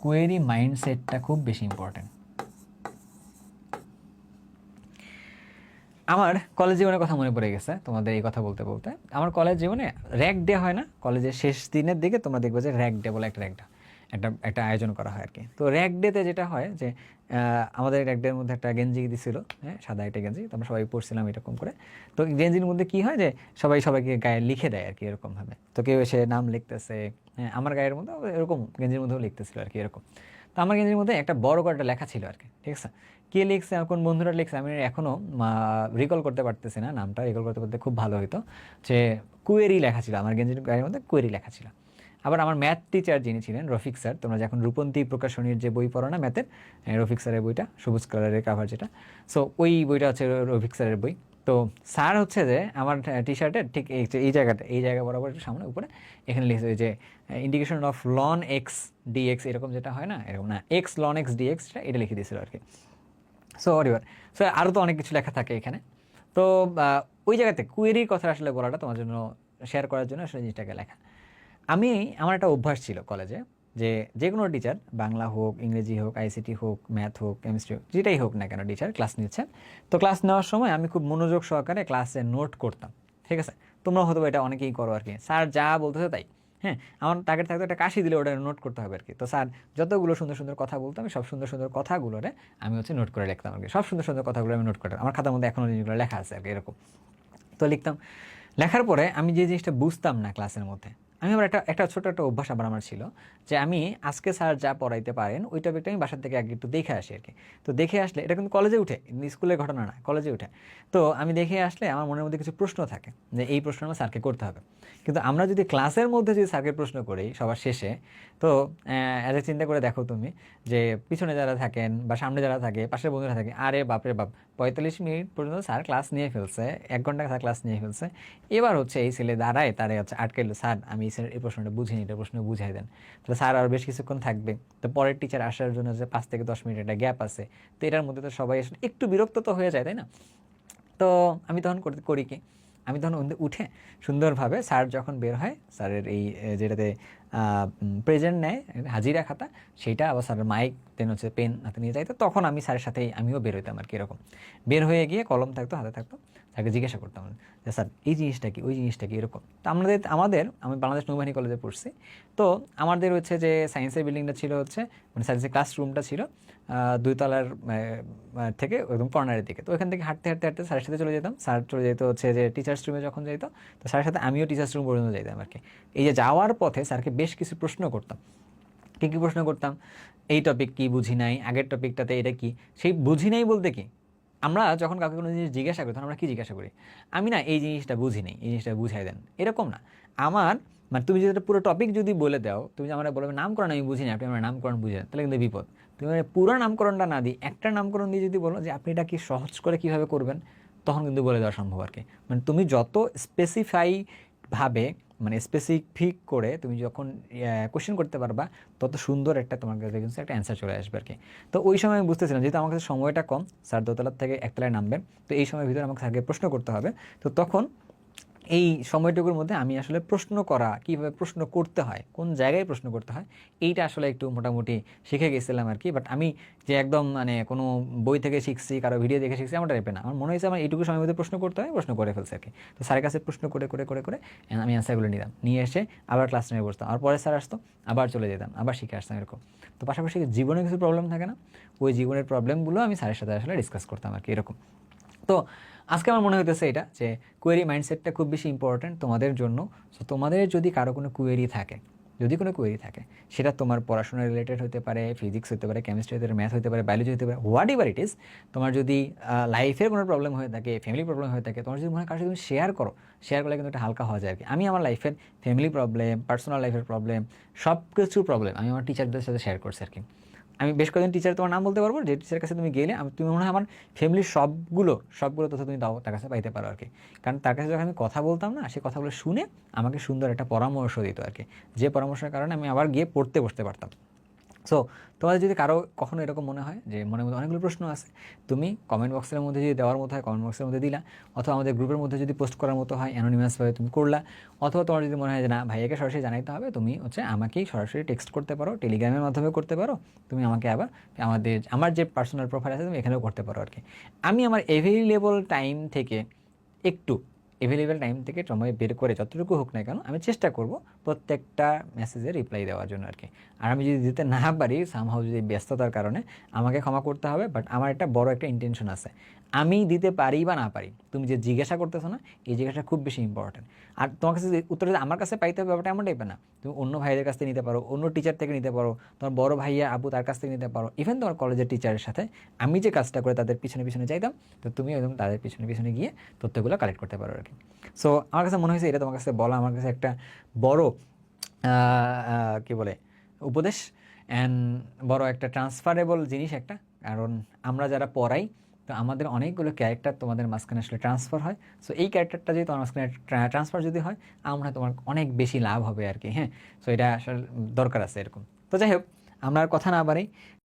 Query মাইন্ডসেটটা খুব বেশি important. আমার কলেজ জীবনের কথা মনে পড়ে গেছে তোমাদের এই কথা বলতে বলতে। আমার কলেজ জীবনে র্যাক ডে হয় না, কলেজের শেষ দিনের দিকে তোমরা দেখবে যে র্যাক ডে বলে একটা আয়োজন করা হয় আর কি। তো র্যাক ডেতে যেটা হয় যে আমাদের র্যাক ডের মধ্যে একটা গেঞ্জি দিছিল, হ্যাঁ, সাদা একটা গেঞ্জি, তো আমরা সবাই পড়ছিলাম এরকম করে। তো গেঞ্জির মধ্যে কি হয় যে সবাইকে গায়ে লিখে দেয় আর কি এরকমভাবে। তো কেউ এসে নাম লিখতেছে, হ্যাঁ, আমার গায়ের মধ্যে এরকম গেঞ্জির মধ্যেও লিখতেছিল আর কি এরকম। তো আমার গেঞ্জির মধ্যে একটা বড় করে একটা লেখা ছিল আর কি, ঠিক আছে। কে লিখছে, কোন বন্ধুরা লিখছে আমি এখনও রিকল করতে পারতেছি না, নামটা রিকল করতে পারতে খুব ভালো হতো। যে কুয়েরি লেখা ছিল, আমার গেঞ্জির গায়ের মধ্যে কুয়েরি লেখা ছিল। আবার আমার ম্যাথ টিচার যিনি ছিলেন রফিক স্যার, তোমরা যখন রূপন্তী প্রকাশনীর যে বই পড়ো না ম্যাথের, রফিক স্যারের বইটা সবুজ কালারের কাভার যেটা, সো ওই বইটা হচ্ছে রফিক স্যারের বই। তো স্যার হচ্ছে যে আমার টি শার্টের ঠিক এই জায়গা বরাবর একটু সামনে উপরে এখানে লিখছে যে indication of ln x dx, এরকম যেটা হয় না, এরকম না, এক্স লন এক্স ডিএক্স, এটা লিখে দিয়েছিল আর কি। সো অরিবার, সো আরও তো অনেক কিছু লেখা থাকে এখানে। তো ওই জায়গাতে কুয়েরির কথা আসলে বলাটা তোমার জন্য, শেয়ার করার জন্য আসলে জিনিসটাকে লেখা। আমার একটা অভ্যাস ছিল কলেজে, যে যে কোনো টিচার, বাংলা হোক, ইংরেজি হোক, আইসিটি হোক, ম্যাথ হোক, কেমিস্ট্রি হোক, যেটাই হোক না কেন টিচার ক্লাস নিচ্ছেন, তো ক্লাস নেওয়ার সময় আমি খুব মনোযোগ সহকারে ক্লাসে নোট করতাম, ঠিক আছে। তোমরা হয়তো এটা অনেকেই করো আর কি, স্যার যা বলতেছে তাই, হ্যাঁ, আমার টার্গেট থাকতো একটা কাশি দিলে ওটা নোট করতে হবে আর কি। তো স্যার যতগুলো সুন্দর সুন্দর কথা বলতো আমি সব সুন্দর সুন্দর কথাগুলোরে আমি হচ্ছে নোট করে লিখতাম আর কি, সব সুন্দর সুন্দর কথাগুলো আমি নোট করতাম, আমার খাতার মধ্যে এখনও জিনিসগুলো লেখা আছে আর কি এরকম। তো লিখতাম, লেখার পরে আমি যে জিনিসটা বুঝতাম না ক্লাসের মধ্যে, আমি আবার একটা ছোটো একটা অভ্যাস আবার আমার ছিল, যে আমি আজকে স্যার যা পড়াইতে পারেন ওই টপিকটা আমি বাসার থেকে আগে একটু দেখে আসি আর কি। তো দেখে আসলে, এটা কিন্তু কলেজে উঠে, স্কুলের ঘটনা না, কলেজে উঠে। তো আমি দেখে আসলে আমার মনের মধ্যে কিছু প্রশ্ন থাকে যে এই প্রশ্ন আমার স্যারকে করতে হবে। কিন্তু আমরা যদি ক্লাসের মধ্যে যদি স্যারকে প্রশ্ন করি সবার শেষে, তো এজ এ চিন্তা করে দেখো তুমি, যে পিছনে যারা থাকেন বা সামনে যারা থাকে, পাশের বন্ধুরা থাকে, আরে বাপরে বাপ, 45 মিনিট পর্যন্ত স্যার ক্লাস নিয়ে ফেলছে, 1 ঘন্টা স্যার ক্লাস নিয়ে ফেলছে, এবার হচ্ছে এই ছেলে দাঁড়ায় তারে হচ্ছে আটকাইলো, স্যার আমি এই প্রশ্নটা বুঝিনি, এটা প্রশ্ন বুঝাই দেন। তাহলে স্যার আর বেশ কিছুক্ষণ থাকবে, তো পরের টিচার আসার জন্য যে 5 থেকে 10 মিনিট একটা গ্যাপ আছে, তো এটার মধ্যে তো সবাই আসলে একটু বিরক্ত তো হয়ে যায়, তাই না? তো আমি তখন করি কি, আমি তখন উঠে সুন্দরভাবে স্যার যখন বের হয়, স্যারের এই যেটাতে প্রেজেন্ট নেয় হাজিরা খাতা, সেইটা আবার স্যারের মাইক দেন হচ্ছে পেন হাতে নিয়ে যাইতো, তখন আমি স্যারের সাথেই আমিও বের হইতাম আর কি এরকম। বের হয়ে গিয়ে কলম থাকতো হাতে থাকতো, তাকে জিজ্ঞাসা করতাম যে স্যার এই জিনিসটা কি, ওই জিনিসটা কি, এরকম। তো আমি বাংলাদেশ নৌবাহিনী কলেজে পড়ছি। তো আমাদের হচ্ছে যে সায়েন্সের বিল্ডিংটা ছিল হচ্ছে, মানে সায়েন্সের ক্লাসরুমটা ছিল 2 তলার থেকে একদম কর্নারের দিকে। তো ওখান থেকে হাঁটতে হাঁটতে হাঁটতে স্যারের সাথে চলে যেতাম, স্যার চলে যেত হচ্ছে যে টিচার্স রুমে যখন যাইতো, তো স্যারের সাথে আমিও টিচার্স রুম পর্যন্ত যাইতাম আর কি। এই যে যাওয়ার পথে স্যারকে বেশ কিছু প্রশ্ন করতাম। কী কী প্রশ্ন করতাম, এই টপিক কি বুঝি নাই, আগের টপিকটাতে এটা কি, সেই বুঝি নাই বলতে কি, আমরা যখন কাউকে কোনো জিনিস জিজ্ঞাসা করি তখন আমরা কী জিজ্ঞাসা করি, আমি না এই জিনিসটা বুঝি নাই, এই জিনিসটা বুঝাই দেন, এরকম না। আমার মানে তুমি যদি একটা পুরো টপিক যদি বলে দাও, তুমি আমার বলবে নামকরণ আমি বুঝি না, আপনি আমার নামকরণ বুঝে দেন, তাহলে কিন্তু বিপদ। তুমি মানে পুরো নামকরণটা না দিই, একটা নামকরণ দিয়ে যদি বলো যে আপনি এটা কি সহজ করে কীভাবে করবেন, তখন কিন্তু বলে দেওয়া সম্ভব আর কি। মানে তুমি যত স্পেসিফাই ভাবে, মানে স্পেসিফিক করে তুমি যখন কোশ্চেন করতে পারবা, তত সুন্দর একটা তোমার কাছে কিন্তু একটা অ্যান্সার চলে আসবে আর কি। তো ওই সময় আমি বুঝতেছিলাম, যেহেতু আমার কাছে সময়টা কম, স্যার দোতলার থেকে একতলায় নামবেন, তো এই সময়ের ভিতরে আমাকে স্যারকে প্রশ্ন করতে হবে। তো তখন এই সময়টুকুর মধ্যে আমি আসলে প্রশ্ন করা, কীভাবে প্রশ্ন করতে হয়, কোন জায়গায় প্রশ্ন করতে হয়, এইটা আসলে একটু মোটামুটি শিখে গেছিলাম আর কি। বাট আমি যে একদম মানে কোনো বই থেকে শিখছি, কারো ভিডিও দেখে শিখছি, আমার টাইপে না। আমার মনে হয়েছে আমার এইটুকু সময়ের মধ্যে প্রশ্ন করতে হয়, প্রশ্ন করে ফেলছে আর কি। তো স্যারের কাছে প্রশ্ন করে করে করে করে আমি অ্যান্সারগুলো নিতাম, নিয়ে এসে আবার ক্লাস রুমে বসতাম, আর পরে স্যার আসতো, আবার চলে যেতাম, আবার শিখে আসতাম এরকম। তো পাশাপাশি জীবনে কিছু প্রবলেম থাকে না, ওই জীবনের প্রবলেমগুলো আমি স্যারের সাথে আসলে ডিসকাস করতাম আর কি এরকম। তো আজকে আমার মনে হইতেছে এটা, যে কোয়েরি মাইন্ডসেটটা খুব বেশি ইম্পর্ট্যান্ট তোমাদের জন্য। সো তোমাদের যদি কারো কোনো কোয়েরি থাকে, সেটা তোমার পড়াশোনা রিলেটেড হতে পারে, ফিজিক্স হতে পারে, কেমিস্ট্রি হতে পারে, ম্যাথ হতে পারে, বায়োলজি হতে পারে, হোয়াট এভার ইট ইজ। তোমার যদি লাইফের কোনো প্রবলেম হয়ে থাকে, ফ্যামিলি প্রবলেম হয়ে থাকে, তোমার যদি মনে হয় কারোর সাথে তুমি শেয়ার করলে কিন্তু একটা হালকা হওয়া যায় আর কি। আমি আমার লাইফের ফ্যামিলি প্রবলেম, পার্সোনাল লাইফের প্রবলেম, সব কিছু প্রবলেম আমি আমার টিচারদের সাথে শেয়ার করছি আর কি। আমি বেশ কয়েকজন টিচার তোমার নাম বলতে পারবো, যে টিচারের কাছে তুমি গেলে তুমি মনে হয় আমার ফ্যামিলির সবগুলো তথ্য তুমি তার কাছে পাইতে পারো আর কি। কারণ তার কাছে যখন আমি কথা বলতাম না, সেই কথাগুলো শুনে আমাকে সুন্দর একটা পরামর্শ দিত আর কি, যে পরামর্শের কারণে আমি আবার গিয়ে পড়তে বসতে পারতাম। সো তোমাদের যদি কারো কখনো এরকম মনে হয় যে মনের মধ্যে অনেকগুলো প্রশ্ন আছে, তুমি কমেন্ট বক্সের মধ্যে যদি দেওয়ার মতো হয় কমেন্ট বক্সের মধ্যে দিলা, অথবা আমাদের গ্রুপের মধ্যে যদি পোস্ট করার মতো হয় অ্যানোনিমাসভাবে তুমি করলা, অথবা তোমার যদি মনে হয় যে না ভাইয়াকে সরাসরি জানাইতে হবে, তুমি হচ্ছে আমাকেই সরাসরি টেক্সট করতে পারো, টেলিগ্রামের মাধ্যমে করতে পারো, তুমি আমাকে আবার আমার যে পার্সোনাল প্রোফাইল আছে তুমি এখানেও করতে পারো আর কি। আমি আমার অ্যাভেলেবল টাইম থেকে একটু অ্যাভেলেবেল টাইম থেকে সময় বের করে যতটুকু হোক না কেন আমি চেষ্টা করব প্রত্যেকটা মেসেজে রিপ্লাই দেওয়ার জন্য আর কি। আর আমি যদি দিতে না পারি সামহাউ, যদি ব্যস্ততার কারণে, আমাকে ক্ষমা করতে হবে, বাট আমার একটা বড় একটা ইন্টেনশন আছে। আমি দিতে পারি বা না পারি, তুমি যে জিজ্ঞাসা করতেছো না, এই জিজ্ঞাসা খুব বেশি ইম্পর্টেন্ট। আর তোমার কাছে যে উত্তর যে আমার কাছে পাইতে হবে ব্যাপারটা এমন টাইপের না, তুমি অন্য ভাইদের কাছ থেকে নিতে পারো, অন্য টিচার থেকে নিতে পারো, তোমার বড় ভাইয়া আবু তার কাছ থেকে নিতে পারো, ইভেন তোমার কলেজের টিচারের সাথে আমি যে কাজটা করে তাদের পিছনে পিছনে যাইতাম, তো তুমি একদম তাদের পিছনে পিছনে গিয়ে তথ্যগুলো কালেক্ট করতে পারো আর কি। সো আমার কাছে মনে হয়েছে এটা তোমার কাছে বলা আমার কাছে একটা বড় কি বলে উপদেশ, অ্যান্ড বড় একটা ট্রান্সফারেবল জিনিস একটা। কারণ আমরা যারা পড়াই, তো আমাদের অনেকগুলো ক্যারেক্টার তোমাদের মাঝখানে আসলে ট্রান্সফার হয়। সো এই ক্যারেক্টারটা যদি তোমার মাঝখানে ট্রান্সফার যদি হয়, আমরা তোমার অনেক বেশি লাভ হবে আর কি। হ্যাঁ, সো এটা আসলে দরকার আছে এরকম। তো যাই হোক, আমরা আর কথা না বাড়াই,